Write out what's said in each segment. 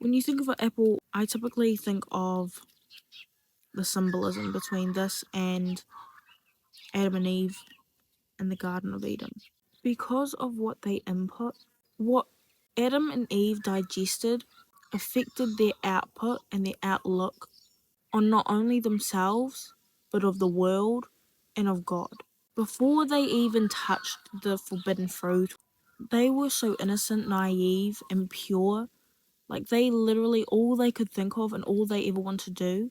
When you think of an apple, I typically think of the symbolism between this and Adam and Eve in the Garden of Eden. Because of what they input, what Adam and Eve digested affected their output and their outlook on not only themselves, but of the world and of God. Before they even touched the forbidden fruit, they were so innocent, naive, and pure. Like, they literally, all they could think of and all they ever wanted to do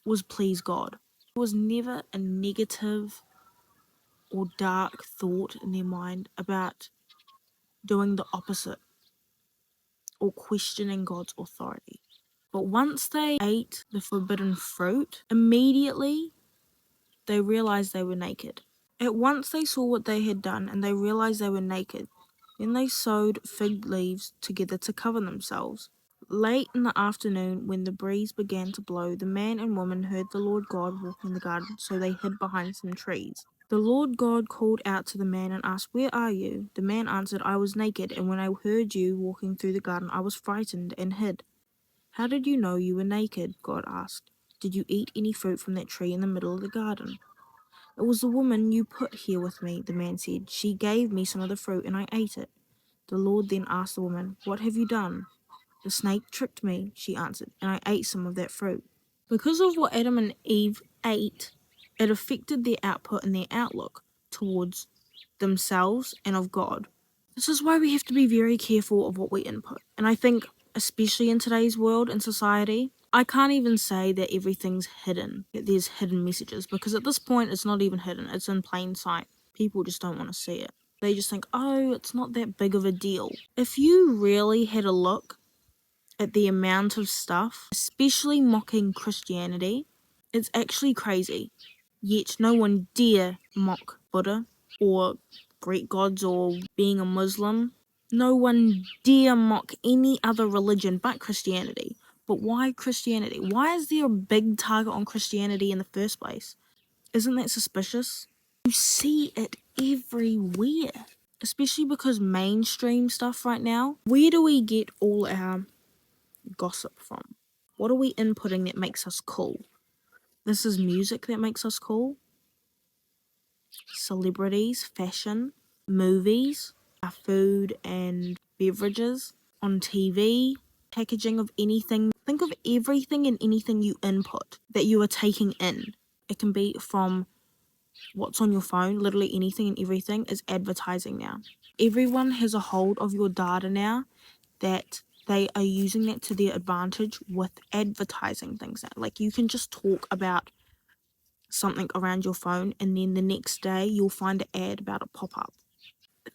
was please God. There was never a negative or dark thought in their mind about doing the opposite or questioning God's authority. But once they ate the forbidden fruit, immediately they realized they were naked. At once they saw what they had done and they realized they were naked. Then they sewed fig leaves together to cover themselves. Late in the afternoon, when the breeze began to blow, the man and woman heard the Lord God walking in the garden, so they hid behind some trees. The Lord God called out to the man and asked, "Where are you?" The man answered, "I was naked, and when I heard you walking through the garden, I was frightened and hid." "How did you know you were naked?" God asked. "Did you eat any fruit from that tree in the middle of the garden?" "It was the woman you put here with me," the man said. "She gave me some of the fruit and I ate it." The Lord then asked the woman, "What have you done?" "The snake tricked me," she answered, "and I ate some of that fruit." Because of what Adam and Eve ate, it affected their output and their outlook towards themselves and of God. This is why we have to be very careful of what we input. And I think, especially in today's world and society, I can't even say that everything's hidden, that there's hidden messages, because at this point it's not even hidden, it's in plain sight. People just don't want to see it. They just think, oh, it's not that big of a deal. If you really had a look at the amount of stuff, especially mocking Christianity, it's actually crazy. Yet no one dare mock Buddha or Greek gods or being a Muslim. No one dare mock any other religion but Christianity. But why Christianity? Why is there a big target on Christianity in the first place? Isn't that suspicious? You see it everywhere. Especially because mainstream stuff right now. Where do we get all our gossip from? What are we inputting that makes us cool? This is music that makes us cool. Celebrities, fashion, movies, our food and beverages, on TV, packaging of anything. Think of everything and anything you input that you are taking in. It can be from what's on your phone, literally anything and everything is advertising now. Everyone has a hold of your data now that they are using that to their advantage with advertising things now. Like, you can just talk about something around your phone and then the next day you'll find an ad about it pop up.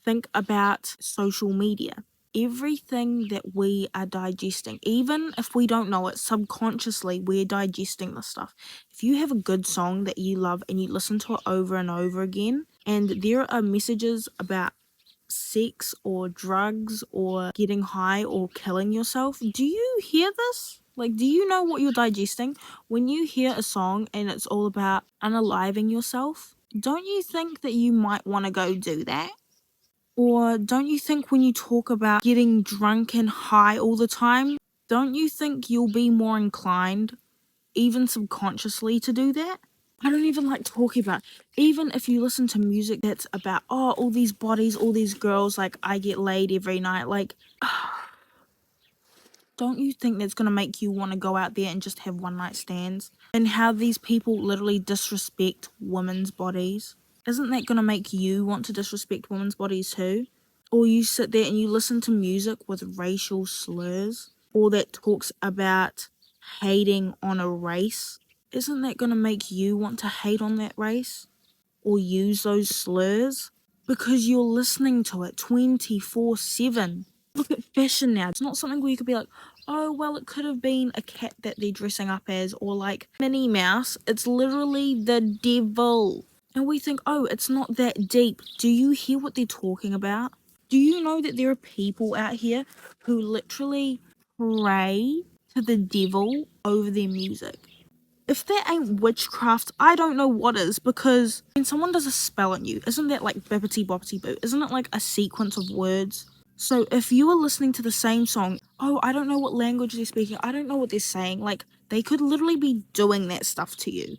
Think about social media. Everything that we are digesting, even if we don't know it, subconsciously we're digesting this stuff. If you have a good song that you love and you listen to it over and over again, and there are messages about sex or drugs or getting high or killing yourself, do you hear this? Like, do you know what you're digesting? When you hear a song and it's all about unaliving yourself, don't you think that you might want to go do that? Or don't you think when you talk about getting drunk and high all the time, don't you think you'll be more inclined, even subconsciously, to do that? I don't even like talking about, even if you listen to music that's about, oh, all these bodies, all these girls, like, I get laid every night, like, don't you think that's going to make you want to go out there and just have one night stands? And how these people literally disrespect women's bodies. Isn't that going to make you want to disrespect women's bodies too? Or you sit there and you listen to music with racial slurs, or that talks about hating on a race. Isn't that going to make you want to hate on that race? Or use those slurs? Because you're listening to it 24/7. Look at fashion now. It's not something where you could be like, oh, well, it could have been a cat that they're dressing up as, or like Minnie Mouse. It's literally the devil. And we think, oh, it's not that deep. Do you hear what they're talking about? Do you know that there are people out here who literally pray to the devil over their music? If that ain't witchcraft, I don't know what is, because when someone does a spell on you, isn't that like bippity boppity boo? Isn't it like a sequence of words? So if you are listening to the same song, oh, I don't know what language they're speaking, I don't know what they're saying, like, they could literally be doing that stuff to you.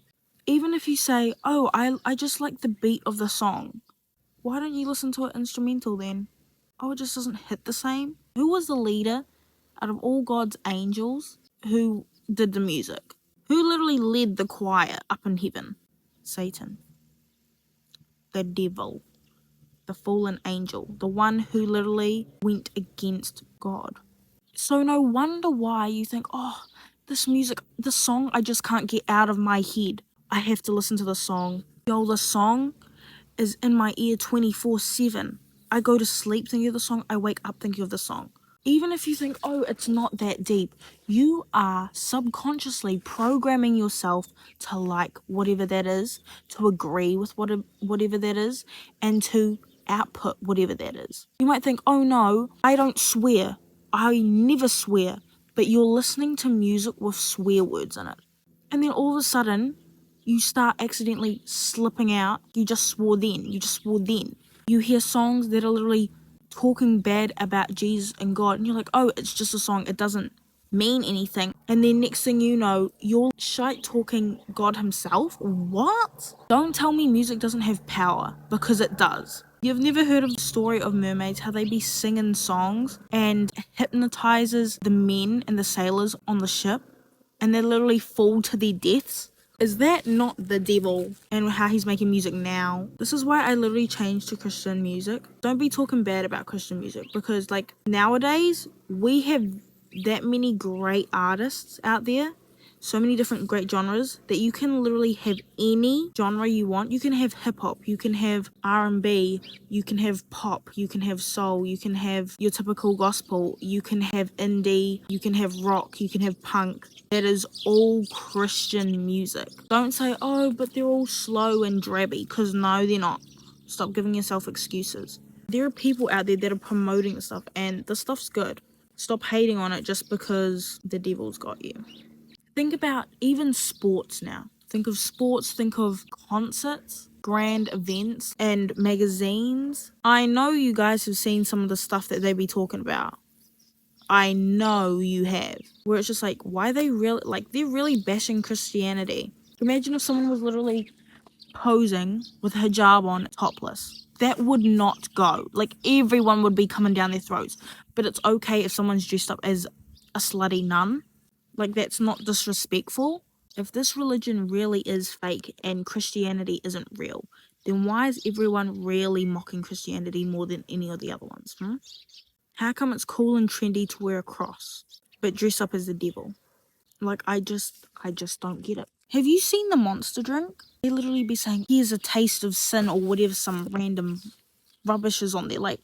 Even if you say, oh, I just like the beat of the song, why don't you listen to it instrumental then? Oh, it just doesn't hit the same? Who was the leader out of all God's angels who did the music? Who literally led the choir up in heaven? Satan. The devil. The fallen angel. The one who literally went against God. So no wonder why you think, oh, this music, this song, I just can't get out of my head. I have to listen to the song. Yo, the song is in my ear 24/7. I go to sleep thinking of the song, I wake up thinking of the song. Even if you think, oh, it's not that deep, you are subconsciously programming yourself to like whatever that is, to agree with whatever that is, and to output whatever that is. You might think, oh no, I don't swear. I never swear. But you're listening to music with swear words in it. And then all of a sudden, you start accidentally slipping out. You just swore then. You just swore then. You hear songs that are literally talking bad about Jesus and God, and you're like, oh, it's just a song. It doesn't mean anything. And then next thing you know, you're shite talking God himself. What? Don't tell me music doesn't have power, because it does. You've never heard of the story of mermaids, how they be singing songs and hypnotizes the men and the sailors on the ship, and they literally fall to their deaths? Is that not the devil and how he's making music now? This is why I literally changed to Christian music. Don't be talking bad about Christian music, because like nowadays we have that many great artists out there, so many different great genres, that you can literally have any genre you want. You can have hip hop, you can have R&B, you can have pop, you can have soul, you can have your typical gospel, you can have indie, you can have rock, you can have punk. That is all Christian music. Don't say, oh, but they're all slow and drabby, because no, they're not. Stop giving yourself excuses. There are people out there that are promoting the stuff, and the stuff's good. Stop hating on it just because the devil's got you. Think about even sports now. Think of sports, think of concerts, grand events, and magazines. I know you guys have seen some of the stuff that they be talking about. I know you have. Where it's just like, why they really, like, they're really bashing Christianity. Imagine if someone was literally posing with hijab on, topless. That would not go. Like, everyone would be coming down their throats. But it's okay if someone's dressed up as a slutty nun. Like, that's not disrespectful. If this religion really is fake and Christianity isn't real, then why is everyone really mocking Christianity more than any of the other ones? How come it's cool and trendy to wear a cross, but dress up as the devil? Like, I just don't get it. Have you seen the Monster drink? They literally be saying, here's a taste of sin, or whatever, some random rubbish is on there. Like,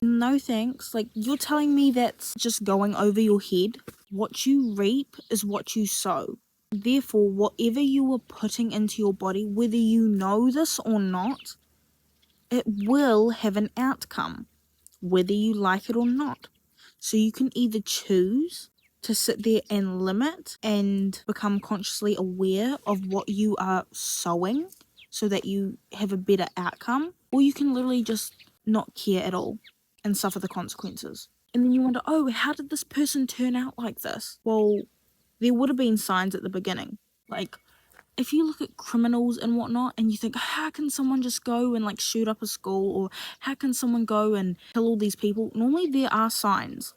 no thanks. Like, you're telling me that's just going over your head? What you reap is what you sow. Therefore, whatever you are putting into your body, whether you know this or not, it will have an outcome, whether you like it or not. So you can either choose to sit there and limit and become consciously aware of what you are sowing so that you have a better outcome, or you can literally just not care at all and suffer the consequences. And then you wonder, oh, how did this person turn out like this? Well, there would have been signs at the beginning. Like, if you look at criminals and whatnot, and you think, how can someone just go and like shoot up a school, or how can someone go and kill all these people? Normally there are signs.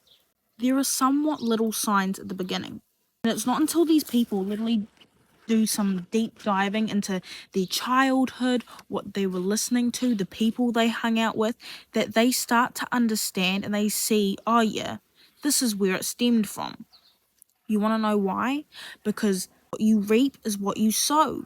There are somewhat little signs at the beginning. And it's not until these people literally do some deep diving into their childhood, what they were listening to, the people they hung out with, that they start to understand and they see, oh yeah, this is where it stemmed from. You want to know why? Because what you reap is what you sow.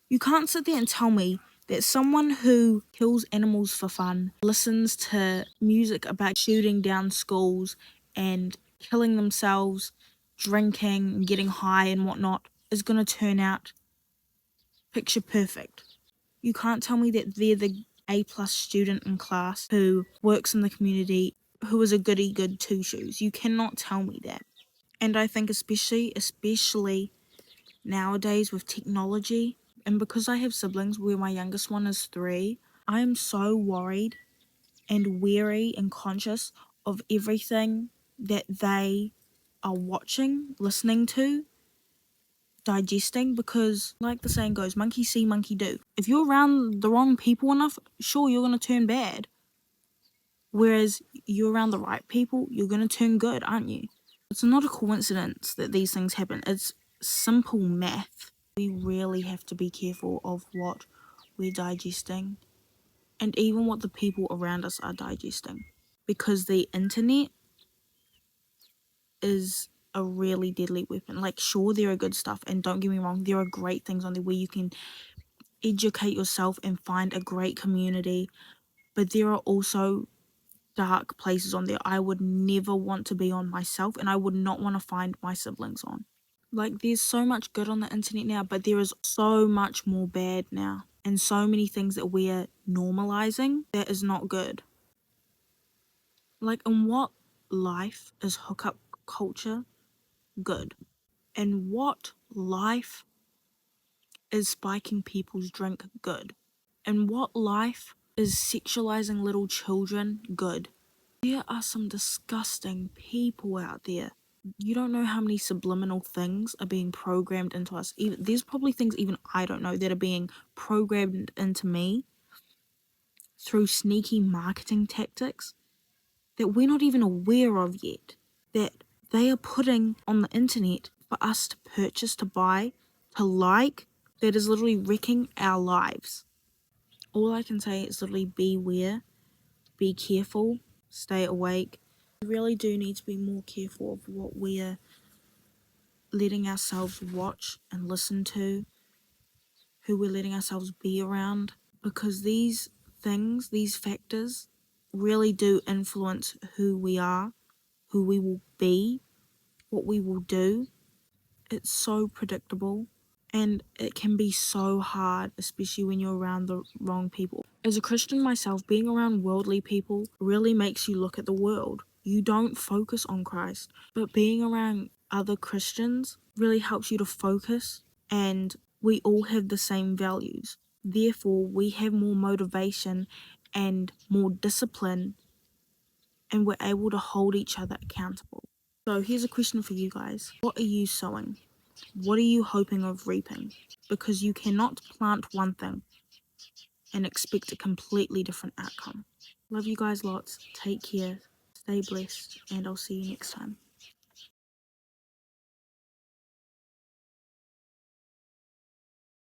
You can't sit there and tell me that someone who kills animals for fun, listens to music about shooting down schools and killing themselves, drinking, getting high and whatnot, is going to turn out picture perfect. You can't tell me that they're the A+ student in class who works in the community, who is a goody good two shoes. You cannot tell me that. And I think especially nowadays with technology, and because I have siblings where my youngest one is 3, I am so worried and wary and conscious of everything that they are watching, listening to, digesting, because like the saying goes, monkey see, monkey do. If you're around the wrong people enough, sure, you're going to turn bad. Whereas you're around the right people, you're going to turn good, aren't you? It's not a coincidence that these things happen. It's simple math. We really have to be careful of what we're digesting and even what the people around us are digesting, because the internet is a really deadly weapon. Like, sure, there are good stuff, and don't get me wrong, there are great things on there where you can educate yourself and find a great community, but there are also dark places on there I would never want to be on myself, and I would not want to find my siblings on. Like, there's so much good on the internet now, but there is so much more bad now, and so many things that we're normalizing that is not good. Like, in what life is hookup culture good? In what life is spiking people's drink good? In what life is sexualizing little children good? There are some disgusting people out there. You don't know how many subliminal things are being programmed into us. There's probably things even I don't know that are being programmed into me through sneaky marketing tactics that we're not even aware of yet, that they are putting on the internet for us to purchase, to buy, to like, that is literally wrecking our lives. All I can say is literally beware, be careful, stay awake. We really do need to be more careful of what we're letting ourselves watch and listen to, who we're letting ourselves be around, because these things, these factors, really do influence who we are, who we will be, what we will do. It's so predictable, and it can be so hard, especially when you're around the wrong people. As a Christian myself, being around worldly people really makes you look at the world. You don't focus on Christ, but being around other Christians really helps you to focus, and we all have the same values. Therefore, we have more motivation and more discipline, and we're able to hold each other accountable. So here's a question for you guys. What are you sowing? What are you hoping of reaping? Because you cannot plant one thing and expect a completely different outcome. Love you guys lots. Take care. Stay blessed. And I'll see you next time.